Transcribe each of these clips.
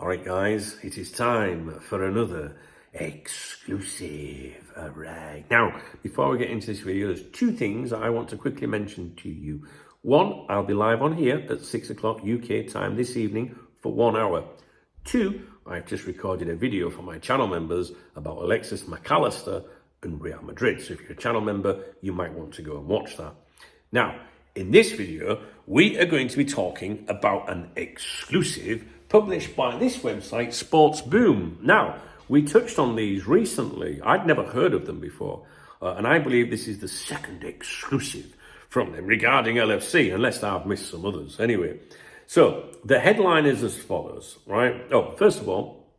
All right, guys, it is time for another exclusive rag. Now, before we get into this video, there's two things I want to quickly mention to you. One, I'll be live on here at 6 o'clock UK time this evening for 1 hour. Two, I've just recorded a video for my channel members about Alexis McAllister and Real Madrid. So if you're a channel member, you might want to go and watch that. Now, in this video, we are going to be talking about an exclusive published by this website, Sports Boom. Now, we touched on these recently. I'd never heard of them before. And I believe this is the second exclusive from them regarding LFC, unless I've missed some others. Anyway, so the headline is as follows, right? Oh, first of all,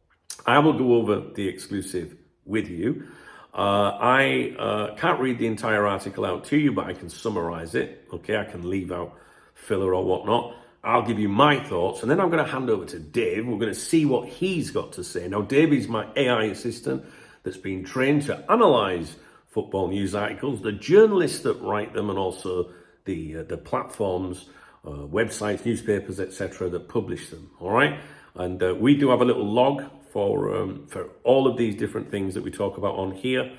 I will go over the exclusive with you. I can't read the entire article out to you, but I can summarize it. Okay, I can leave out filler or whatnot. I'll give you my thoughts, and then I'm going to hand over to Dave. We're going to see what he's got to say. Now, Dave is my AI assistant that's been trained to analyze football news articles, the journalists that write them, and also the platforms, websites, newspapers, etc., that publish them. All right, and we do have a little log for all of these different things that we talk about on here.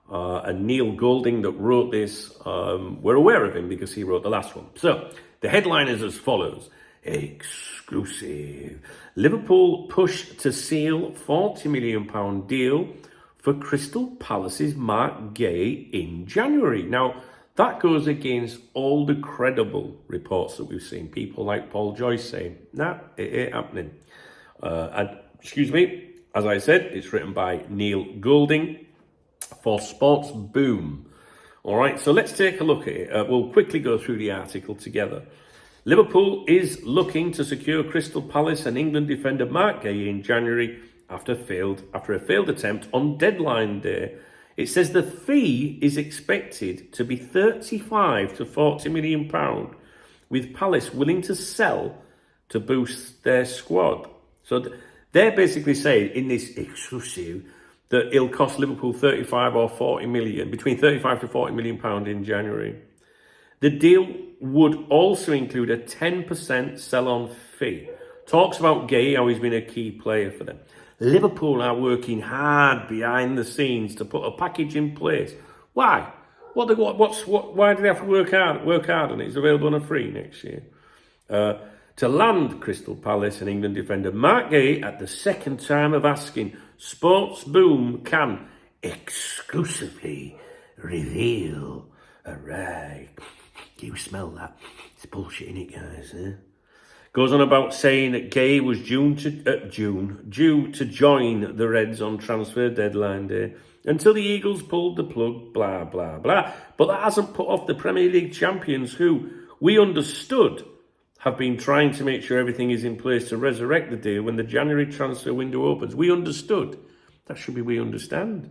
And Neil Golding that wrote this, we're aware of him because he wrote the last one. So the headline is as follows. Exclusive. Liverpool push to seal £40 million deal for Crystal Palace's Marc Guehi in January. Now, that goes against all the credible reports that we've seen. People like Paul Joyce saying, nah, it ain't happening. Excuse me, as I said, it's written by Neil Golding for Sports Boom. All right, so let's take a look at it. We'll quickly go through the article together. Liverpool is looking to secure Crystal Palace and England defender Marc Guehi in January after a failed attempt on deadline day. It says the fee is expected to be £35 to £40 million, with Palace willing to sell to boost their squad. So they're basically saying in this exclusive that it'll cost Liverpool 35 or 40 million, between 35 to 40 million pound in January. The deal would also include a 10% sell-on fee. Talks about Guehi, how he's been a key player for them. Liverpool are working hard behind the scenes to put a package in place. Why? Why do they have to work hard on it? It's available on a free next year. To land Crystal Palace and England defender Marc Guehi at the second time of asking, Sports Boom can exclusively reveal a rag. Do you smell that? It's bullshit, innit, guys? Eh? Goes on about saying that Guehi was due to join the Reds on transfer deadline day until the Eagles pulled the plug, blah, blah, blah. But that hasn't put off the Premier League champions who, we understood, have been trying to make sure everything is in place to resurrect the deal when the January transfer window opens. We understood. That should be we understand.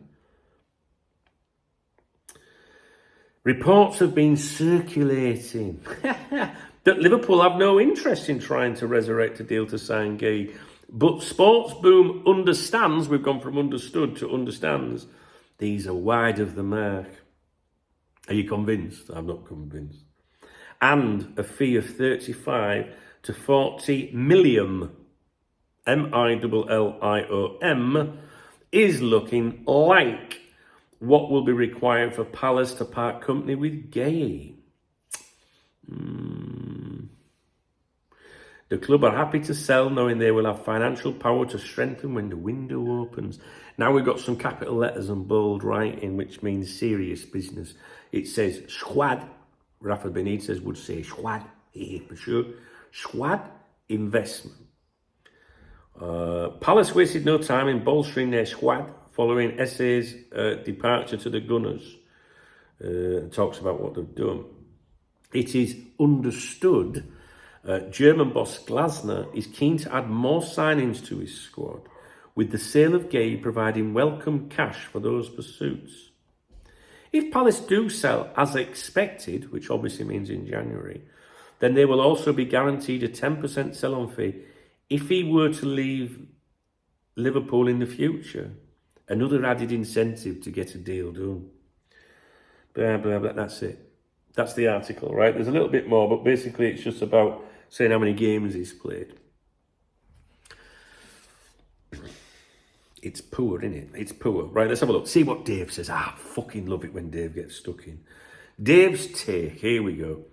Reports have been circulating that Liverpool have no interest in trying to resurrect a deal to sign Guehi. But Sports Boom understands, we've gone from understood to understands, these are wide of the mark. Are you convinced? I'm not convinced. And a fee of 35 to 40 million, M-I-L-L-I-O-M, is looking like what will be required for Palace to part company with Guehi. The club are happy to sell, knowing they will have financial power to strengthen when the window opens. Now we've got some capital letters and bold writing, which means serious business. It says squad. Rafa Benitez would say squad here for sure. Squad investment. Palace wasted no time in bolstering their squad following SA's departure to the Gunners. Talks about what they've done. It is understood German boss Glasner is keen to add more signings to his squad, with the sale of Guehi providing welcome cash for those pursuits. If Palace do sell as expected, which obviously means in January, then they will also be guaranteed a 10% sell-on fee if he were to leave Liverpool in the future. Another added incentive to get a deal done. Blah, blah, blah. That's it. That's the article, right? There's a little bit more, but basically it's just about saying how many games he's played. It's poor, isn't it? It's poor. Right, let's have a look. See what Dave says. I fucking love it when Dave gets stuck in. Dave's take. Here we go.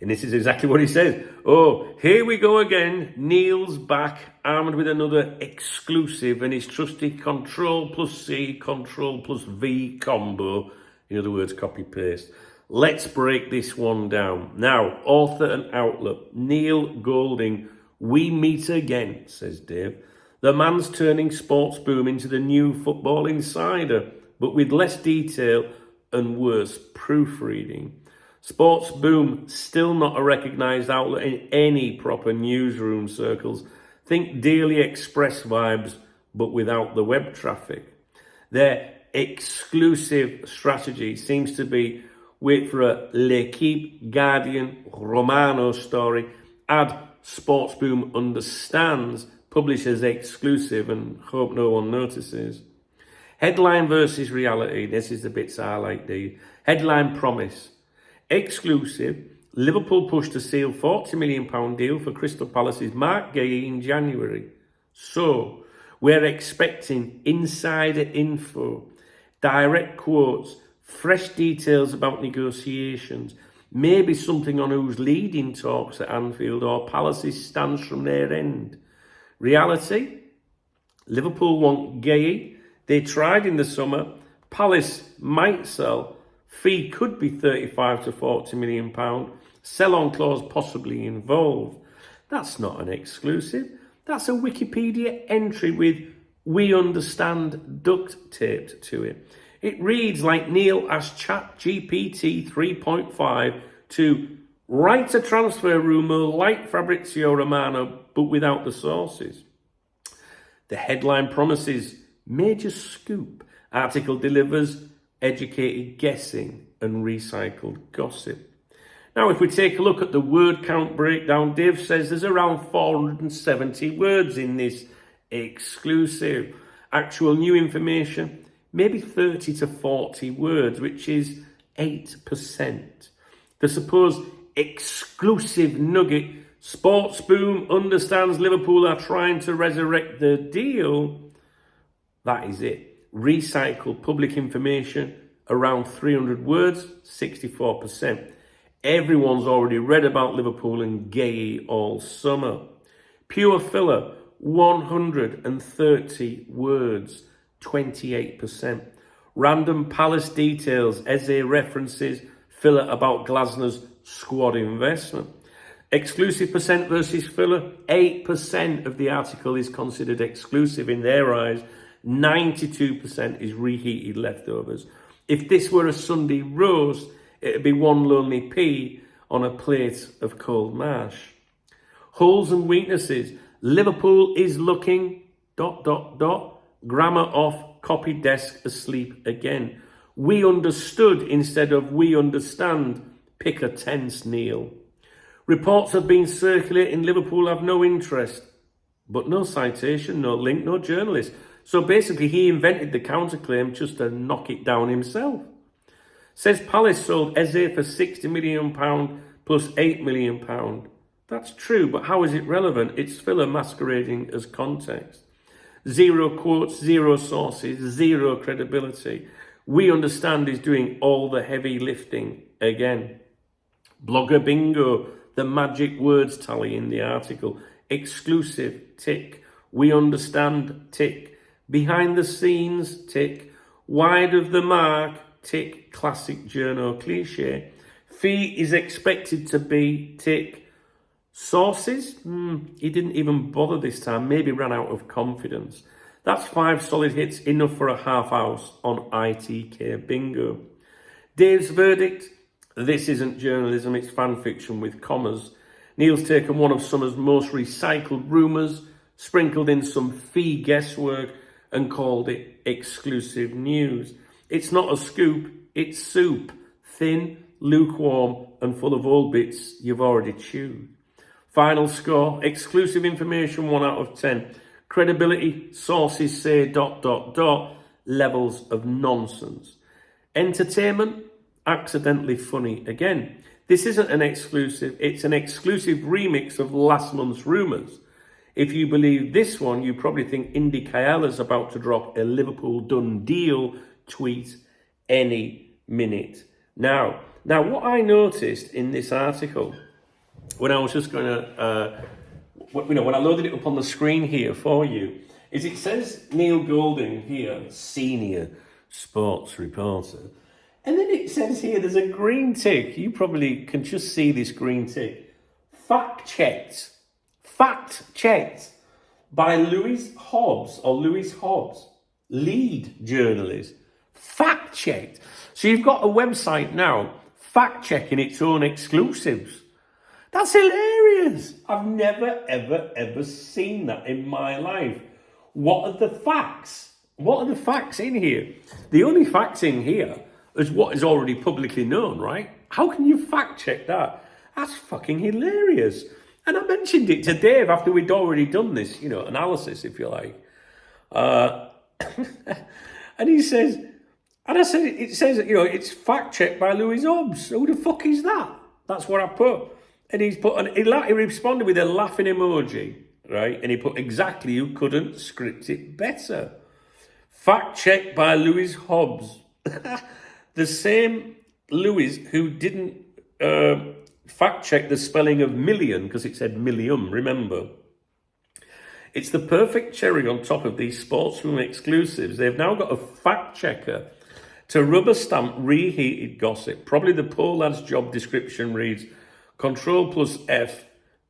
And this is exactly what he says. Oh, here we go again. Neil's back, armed with another exclusive and his trusty Control plus C, Control plus V combo. In other words, copy paste. Let's break this one down. Now, author and outlet, Neil Golding. We meet again, says Dave. The man's turning Sports Boom into the new Football Insider, but with less detail and worse proofreading. Sports Boom, still not a recognised outlet in any proper newsroom circles. Think Daily Express vibes, but without the web traffic. Their exclusive strategy seems to be wait for a L'Equipe, Guardian, Romano story, add Sports Boom understands, publish as exclusive and hope no one notices. Headline versus reality. This is the bits I like, Dave. Headline promise. Exclusive. Liverpool push to seal £40 million deal for Crystal Palace's Marc Guehi in January. So, we're expecting insider info, direct quotes, fresh details about negotiations, maybe something on who's leading talks at Anfield or Palace's stance from their end. Reality? Liverpool want Guehi. They tried in the summer. Palace might sell. Fee could be £35 to £40 million. Sell-on clause possibly involved. That's not an exclusive. That's a Wikipedia entry with "we understand" duct taped to it. It reads like Neil asked ChatGPT 3.5 to write a transfer rumour like Fabrizio Romano, but without the sources. The headline promises major scoop. Article delivers educated guessing and recycled gossip. Now, if we take a look at the word count breakdown, Dave says there's around 470 words in this exclusive. Actual new information, maybe 30 to 40 words, which is 8%. The supposed exclusive nugget, Sports Boom understands Liverpool are trying to resurrect the deal. That is it. Recycled public information, around 300 words, 64%. Everyone's already read about Liverpool and Guehi all summer. Pure filler, 130 words, 28%. Random Palace details, Eze references, filler about Glasner's squad investment. Exclusive percent versus filler, 8% of the article is considered exclusive in their eyes. 92% is reheated leftovers. If this were a Sunday roast, it'd be one lonely pea on a plate of cold mash. Holes and weaknesses. Liverpool is looking... ... Grammar off, copy desk asleep again. We understood instead of we understand. Pick a tense, Neil. Reports have been circulating. Liverpool have no interest. But no citation, no link, no journalist. So basically he invented the counterclaim just to knock it down himself. Says Palace sold Eze for £60 million plus £8 million. That's true, but how is it relevant? It's filler masquerading as context. Zero quotes, zero sources, zero credibility. We understand is doing all the heavy lifting again. Blogger bingo, the magic words tally in the article. Exclusive, tick. We understand, tick. Behind the scenes, tick. Wide of the mark, tick. Classic journo cliche. Fee is expected to be, tick. Sources? He didn't even bother this time. Maybe ran out of confidence. That's 5 solid hits, enough for a half house on ITK bingo. Dave's verdict? This isn't journalism, it's fan fiction with commas. Neil's taken one of summer's most recycled rumours, sprinkled in some fee guesswork, and called it exclusive news. It's not a scoop, it's soup. Thin, lukewarm, and full of old bits you've already chewed. Final score, exclusive information, 1 out of 10. Credibility, sources say ... levels of nonsense. Entertainment, accidentally funny again. This isn't an exclusive, it's an exclusive remix of last month's rumours. If you believe this one, you probably think Indy Kaela's about to drop a Liverpool done deal tweet any minute. Now, what I noticed in this article, when I was just going to, when I loaded it up on the screen here for you, is it says Neil Golding here, senior sports reporter. And then it says here, there's a green tick. You probably can just see this green tick. Fact checked by Lewis Hobbs, lead journalist. Fact checked. So you've got a website now, fact checking its own exclusives. That's hilarious. I've never, ever seen that in my life. What are the facts? What are the facts in here? The only facts in here is what is already publicly known, right? How can you fact check that? That's fucking hilarious. And I mentioned it to Dave after we'd already done this, analysis, if you like. And he says, and I said, it says, it's fact checked by Lewis Hobbs. Who the fuck is that? That's what I put. And he responded with a laughing emoji, right? And he put exactly who couldn't script it better. Fact checked by Lewis Hobbs. The same Lewis who didn't fact check the spelling of million because it said millium, remember? It's the perfect cherry on top of these sportsroom exclusives. They've now got a fact checker to rubber stamp reheated gossip. Probably the poor lad's job description reads, Control plus F,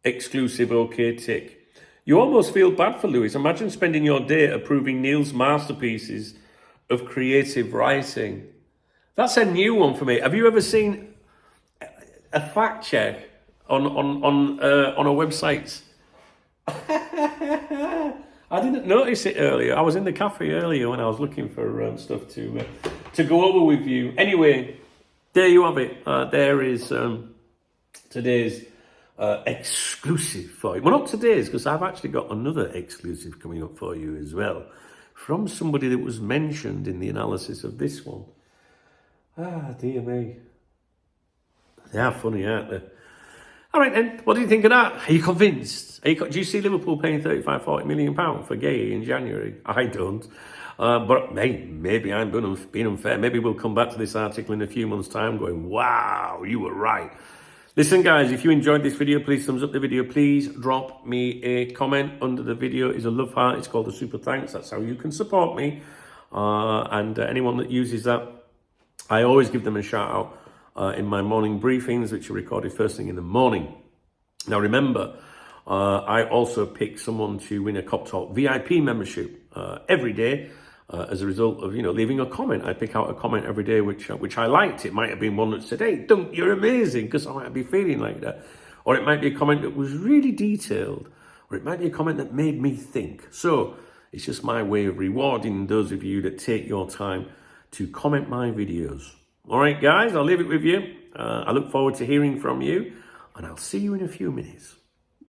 exclusive, okay, tick. You almost feel bad for Lewis. Imagine spending your day approving Neil's masterpieces of creative writing. That's a new one for me. Have you ever seen a fact check on a website? I didn't notice it earlier. I was in the cafe earlier when I was looking for stuff to go over with you. Anyway, there you have it. There is today's exclusive for you. Well, not today's, because I've actually got another exclusive coming up for you as well, from somebody that was mentioned in the analysis of this one. Ah, dear me. They are funny, aren't they? All right then, what do you think of that? Are you convinced? Do you see Liverpool paying £35-40 million for Guehi in January? I don't. But maybe I'm being unfair. Maybe we'll come back to this article in a few months' time going, wow, you were right. Listen, guys, if you enjoyed this video, please thumbs up the video. Please drop me a comment under the video. It's a love heart. It's called a super thanks. That's how you can support me. And anyone that uses that, I always give them a shout out in my morning briefings, which are recorded first thing in the morning. Now, remember, I also pick someone to win a Cop Talk VIP membership every day. As a result of, leaving a comment. I pick out a comment every day which I liked. It might have been one that said, hey, Dunk, you're amazing, because I might be feeling like that. Or it might be a comment that was really detailed. Or it might be a comment that made me think. So it's just my way of rewarding those of you that take your time to comment my videos. All right, guys, I'll leave it with you. I look forward to hearing from you, and I'll see you in a few minutes.